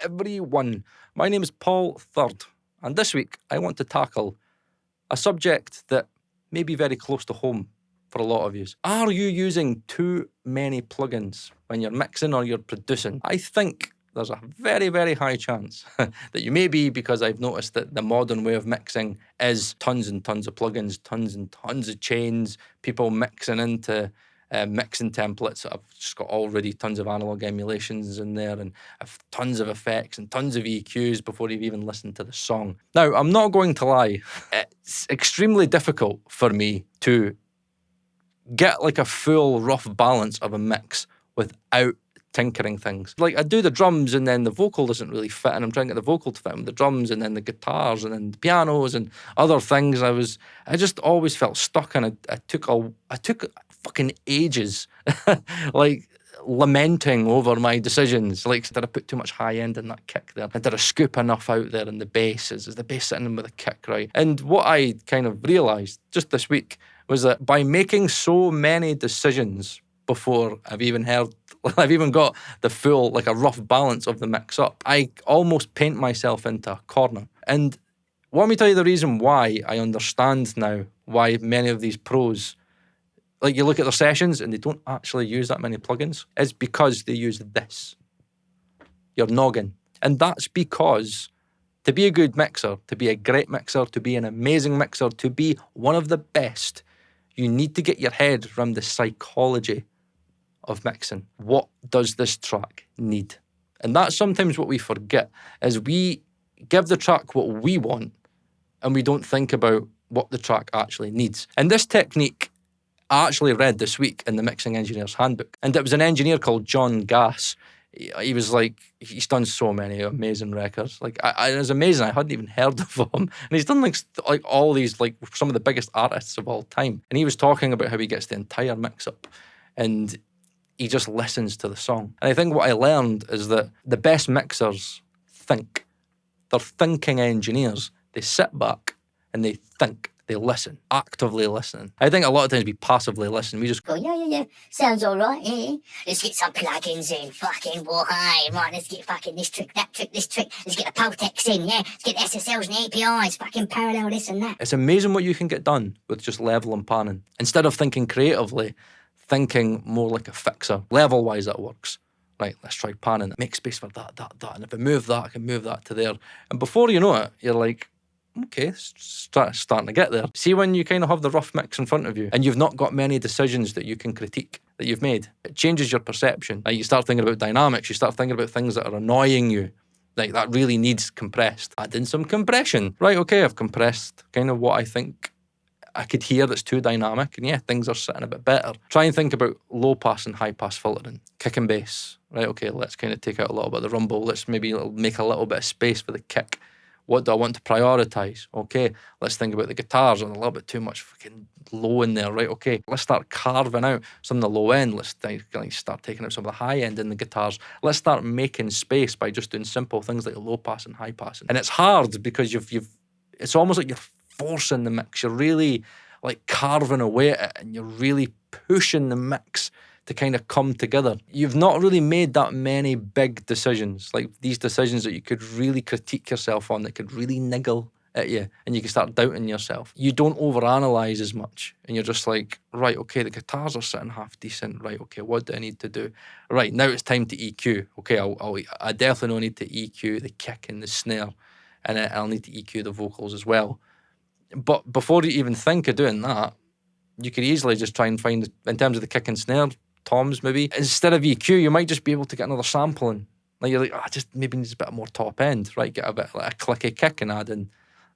everyone. My name is Paul Third, and this week I want to tackle a subject that may be very close to home for a lot of you. Are you using too many plugins when you're mixing or you're producing? I think there's a very, very high chance that you may be, because I've noticed that the modern way of mixing is tons and tons of plugins, tons and tons of chains, people mixing into mixing templates that have just got already tons of analog emulations in there and have tons of effects and tons of EQs before you've even listened to the song. Now, I'm not going to lie, it's extremely difficult for me to get like a full rough balance of a mix without tinkering things. Like, I do the drums and then the vocal doesn't really fit, and I'm trying to get the vocal to fit with the drums and then the guitars and then the pianos and other things. I just always felt stuck, and I took fucking ages like lamenting over my decisions. Like, did I put too much high end in that kick there? And did I scoop enough out there in the bass? Is the bass sitting in with a kick right? And what I kind of realised just this week was that by making so many decisions before I've even got the full, like a rough balance of the mix up, I almost paint myself into a corner. And let me tell you the reason why I understand now why many of these pros, like, you look at their sessions and they don't actually use that many plugins, is because they use this, your noggin. And that's because to be a good mixer, to be a great mixer, to be an amazing mixer, to be one of the best, you need to get your head around the psychology of mixing. What does this track need? And that's sometimes what we forget, is we give the track what we want and we don't think about what the track actually needs. And this technique I actually read this week in the Mixing Engineer's Handbook, and it was an engineer called John Gass. He was like, he's done so many amazing records. Like, it was amazing. I hadn't even heard of him. And he's done like all these, like, some of the biggest artists of all time. And he was talking about how he gets the entire mix up and he just listens to the song. And I think what I learned is that the best mixers think. They're thinking engineers. They sit back and they think. They listen, actively listening. I think a lot of times we passively listen. We just go, yeah, sounds all right, yeah. Let's get some plugins in, fucking why, right, let's get fucking this trick, that trick, this trick. Let's get the Potex in, yeah. Let's get the SSLs and the APIs, fucking parallel this and that. It's amazing what you can get done with just level and panning. Instead of thinking creatively, thinking more like a fixer. Level-wise, that works. Right, let's try panning. Make space for that. And if I move that, I can move that to there. And before you know it, you're like, okay, starting to get there. See, when you kind of have the rough mix in front of you and you've not got many decisions that you can critique that you've made, it changes your perception. Like, you start thinking about dynamics, you start thinking about things that are annoying you. Like, that really needs compressed. Add in some compression. Right, okay, I've compressed kind of what I think I could hear that's too dynamic, and yeah, things are sitting a bit better. Try and think about low pass and high pass filtering. Kick and bass. Right, okay, let's kind of take out a little bit of the rumble. Let's maybe make a little bit of space for the kick. What do I want to prioritise? Okay, let's think about the guitars. And a little bit too much fucking low in there, right? Okay, let's start carving out some of the low end. Let's start taking out some of the high end in the guitars. Let's start making space by just doing simple things like low pass and high pass. And it's hard because it's almost like you're forcing the mix. You're really like carving away at it, and you're really pushing the mix to kind of come together. You've not really made that many big decisions, like these decisions that you could really critique yourself on, that could really niggle at you, and you can start doubting yourself. You don't overanalyze as much, and you're just like, right, okay, the guitars are sitting half decent. Right, okay, what do I need to do? Right, now it's time to EQ. Okay, I definitely need to EQ the kick and the snare, and I'll need to EQ the vocals as well. But before you even think of doing that, you could easily just try and find, in terms of the kick and snare, toms maybe, instead of EQ, you might just be able to get another sample in. Like, you're like, just maybe needs a bit more top end, right? Get a bit like a clicky kick and add in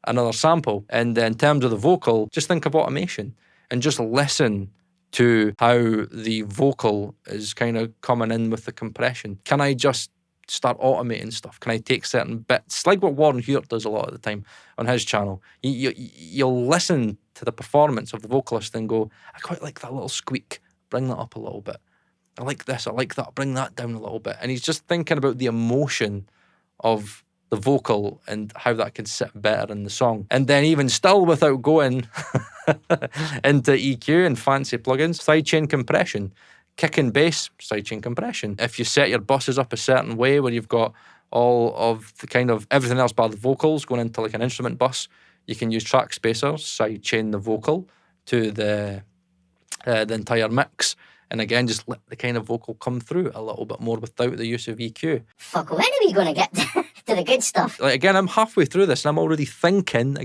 another sample. And in terms of the vocal, just think of automation and just listen to how the vocal is kind of coming in with the compression. Can I just start automating stuff? Can I take certain bits, like what Warren Hewitt does a lot of the time on his channel? You'll listen to the performance of the vocalist and go, I quite like that little squeak. Bring that up a little bit. I like this, I like that, bring that down a little bit. And he's just thinking about the emotion of the vocal and how that can sit better in the song. And then even still, without going into EQ and fancy plugins, sidechain compression. Kick and bass, sidechain compression. If you set your buses up a certain way where you've got all of the kind of everything else by the vocals going into like an instrument bus. You can use track spacers, side chain the vocal to the entire mix. And again, just let the kind of vocal come through a little bit more without the use of EQ. Fuck, when are we going to get to the good stuff? Like, again, I'm halfway through this and I'm already thinking,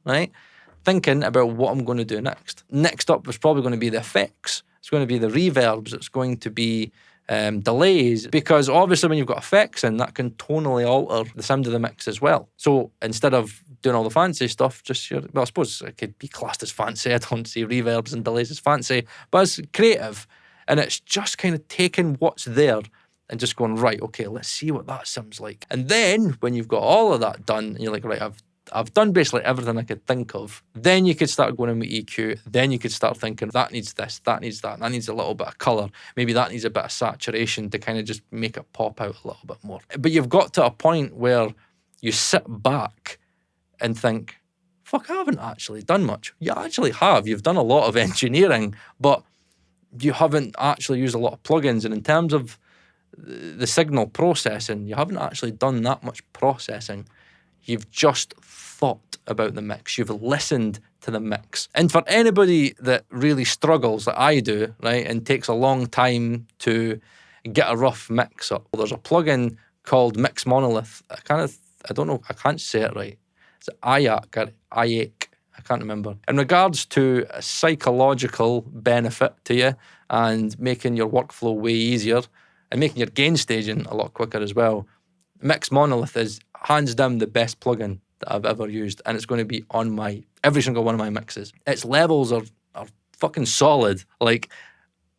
right? Thinking about what I'm going to do next. Next up is probably going to be the effects. It's going to be the reverbs. It's going to be delays, because obviously when you've got effects in, that can tonally alter the sound of the mix as well. So instead of doing all the fancy stuff, just well, I suppose it could be classed as fancy. I don't see reverbs and delays as fancy, but it's creative, and it's just kind of taking what's there and just going, right, okay, let's see what that sounds like. And then when you've got all of that done, and you're like, right, I've done basically everything I could think of. Then you could start going in with EQ. Then you could start thinking, that needs this, that needs that needs a little bit of colour. Maybe that needs a bit of saturation to kind of just make it pop out a little bit more. But you've got to a point where you sit back and think, fuck, I haven't actually done much. You actually have. You've done a lot of engineering, but you haven't actually used a lot of plugins. And in terms of the signal processing, you haven't actually done that much processing. You've just thought about the mix. You've listened to the mix. And for anybody that really struggles, like I do, right, and takes a long time to get a rough mix up, there's a plugin called Mix Monolith. I don't know, I can't say it right. It's AYAIK or AYAIK, I can't remember. In regards to a psychological benefit to you and making your workflow way easier and making your gain staging a lot quicker as well, Mix Monolith is hands down the best plugin that I've ever used, and it's going to be on every single one of my mixes. Its levels are fucking solid. Like,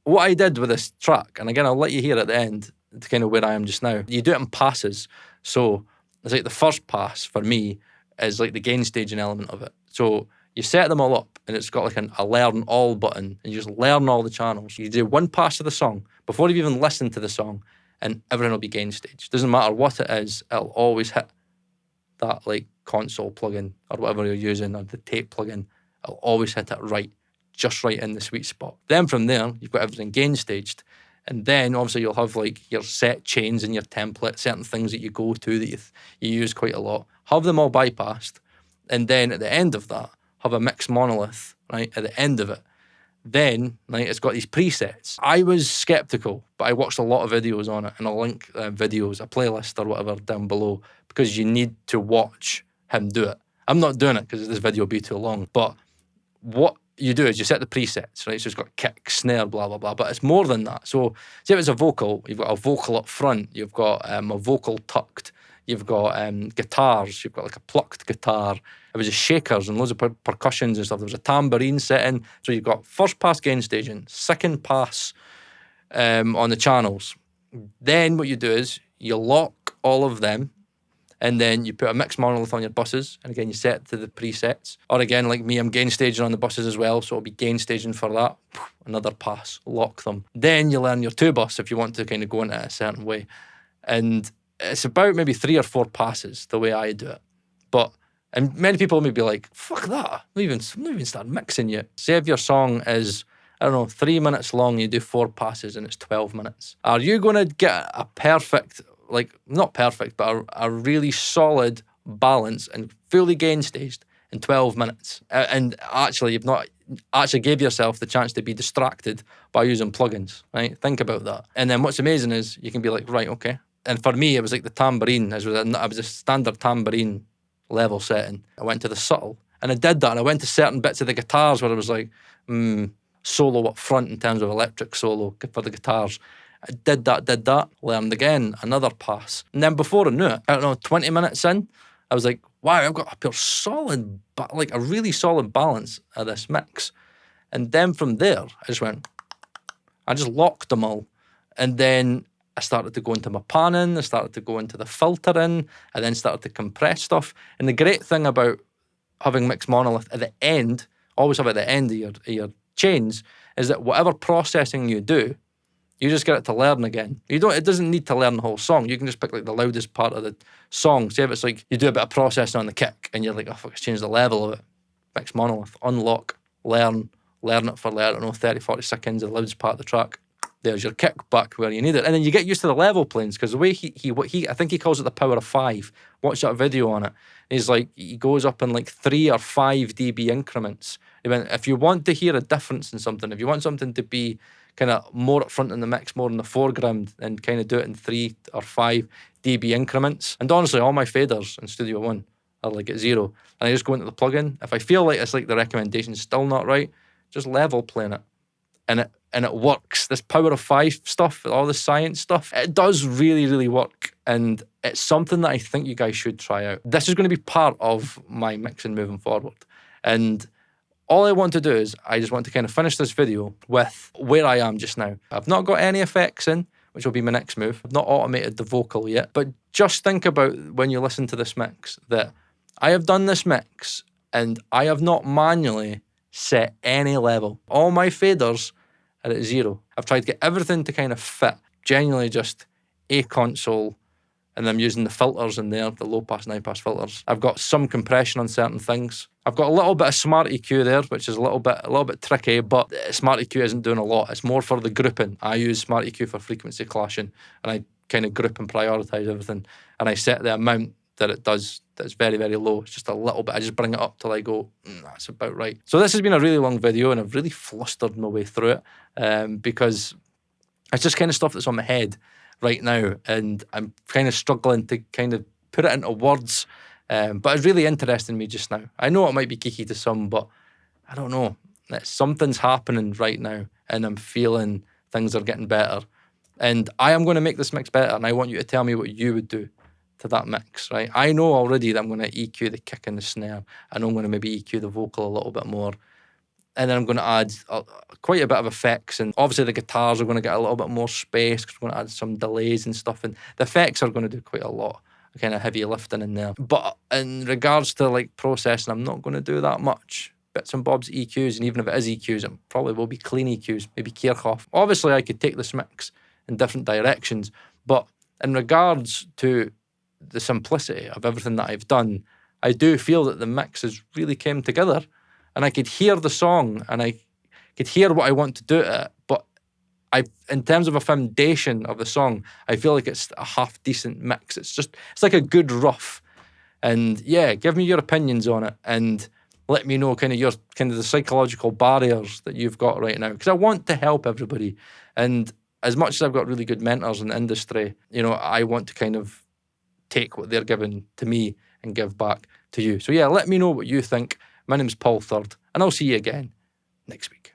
what I did with this track, and again, I'll let you hear at the end, to kind of where I am just now. You do it in passes. So it's like the first pass for me is like the gain staging element of it. So you set them all up, and it's got like a learn all button, and you just learn all the channels. You do one pass of the song before you even listen to the song, and everything will be gain staged. Doesn't matter what it is, it'll always hit that like console plugin or whatever you're using, or the tape plugin. It'll always hit it right, just right in the sweet spot. Then from there, you've got everything gain staged. And then obviously you'll have like your set chains and your template, certain things that you go to that you use quite a lot. Have them all bypassed. And then at the end of that, have a mix monolith, right, at the end of it. Then, like, it's got these presets. I was skeptical, but I watched a lot of videos on it, and I'll link videos, a playlist or whatever down below, because you need to watch him do it. I'm not doing it because this video will be too long, but what you do is you set the presets, right? So it's got kick, snare, blah, blah, blah, but it's more than that. So say if it's a vocal, you've got a vocal up front, you've got a vocal tucked, you've got guitars, you've got like a plucked guitar. It was just shakers and loads of percussions and stuff. There was a tambourine setting. So you've got first pass gain staging, second pass on the channels. Then what you do is you lock all of them, and then you put a mix monolith on your buses, and again you set to the presets. Or again, like me, I'm gain staging on the buses as well, so it'll be gain staging for that. Another pass, lock them. Then you learn your two bus if you want to kind of go into it a certain way. And it's about maybe 3 or 4 passes the way I do it. And many people may be like, fuck that, I'm not even started mixing yet. Say if your song is, 3 minutes long, you do 4 passes and it's 12 minutes. Are you going to get a perfect, like, not perfect, but a really solid balance and fully gain staged in 12 minutes? And actually, you've not actually gave yourself the chance to be distracted by using plugins, right? Think about that. And then what's amazing is you can be like, right, okay. And for me, it was like the tambourine. I was a standard tambourine level setting. I went to the subtle, and I did that, and I went to certain bits of the guitars where it was like solo up front in terms of electric solo for the guitars. I did that, learned again, another pass. And then before I knew it, 20 minutes in, I was like, wow, I've got a pure solid, like a really solid balance of this mix. And then from there, I just locked them all. And then I started to go into my panning, I started to go into the filtering, I then started to compress stuff. And the great thing about having mix monolith at the end, always have at the end of your chains, is that whatever processing you do, you just get it to learn again. It doesn't need to learn the whole song. You can just pick like the loudest part of the song. Say if it's like you do a bit of processing on the kick and you're like, oh fuck, it's changed the level of it. Mix monolith, unlock, learn it for 30, 40 seconds, the loudest part of the track. There's your kick back where you need it. And then you get used to the level planes, because the way I think he calls it the power of 5. Watch that video on it. He's like, he goes up in like 3 or 5 dB increments. If you want to hear a difference in something, if you want something to be kind of more up front in the mix, more in the foreground, and kind of do it in 3 or 5 dB increments. And honestly, all my faders in Studio One are like at 0. And I just go into the plugin. If I feel like it's like the recommendation's still not right, just level plane it. And it works. This power of 5 stuff, all the science stuff, it does really, really work. And it's something that I think you guys should try out. This is going to be part of my mixing moving forward. And all I want to do is I just want to kind of finish this video with where I am just now. I've not got any effects in, which will be my next move. I've not automated the vocal yet. But just think about when you listen to this mix that I have done this mix and I have not manually set any level. All my faders are at 0. I've tried to get everything to kind of fit. Genuinely just a console, and I'm using the filters in there, the low pass and high pass filters. I've got some compression on certain things. I've got a little bit of smart EQ there, which is a little bit tricky, but smart EQ isn't doing a lot. It's more for the grouping. I use smart EQ for frequency clashing, and I kind of group and prioritize everything, and I set the amount that it does that's very, very low. It's just a little bit. I just bring it up till I go, that's about right. So this has been a really long video, and I've really flustered my way through it because it's just kind of stuff that's on my head right now, and I'm kind of struggling to kind of put it into words, but it's really interesting me just now. I know it might be geeky to some, but I don't know. Something's happening right now, and I'm feeling things are getting better, and I am going to make this mix better, and I want you to tell me what you would do to that mix, right? I know already that I'm going to EQ the kick and the snare. I know I'm going to maybe EQ the vocal a little bit more. And then I'm going to add quite a bit of effects. And obviously the guitars are going to get a little bit more space because we're going to add some delays and stuff. And the effects are going to do quite a lot of kind of heavy lifting in there. But in regards to like processing, I'm not going to do that much. Bits and bobs EQs, and even if it is EQs, it probably will be clean EQs, maybe Kirchhoff. Obviously, I could take this mix in different directions. But in regards to the simplicity of everything that I've done, I do feel that the mix has really came together, and I could hear the song and I could hear what I want to do to it, but in terms of a foundation of the song, I feel like it's a half decent mix. It's like a good rough. And yeah, give me your opinions on it and let me know kind of the psychological barriers that you've got right now, because I want to help everybody. And as much as I've got really good mentors in the industry, you know, I want to kind of take what they're giving to me and give back to you. So yeah, let me know what you think. My name's Paul Third, and I'll see you again next week.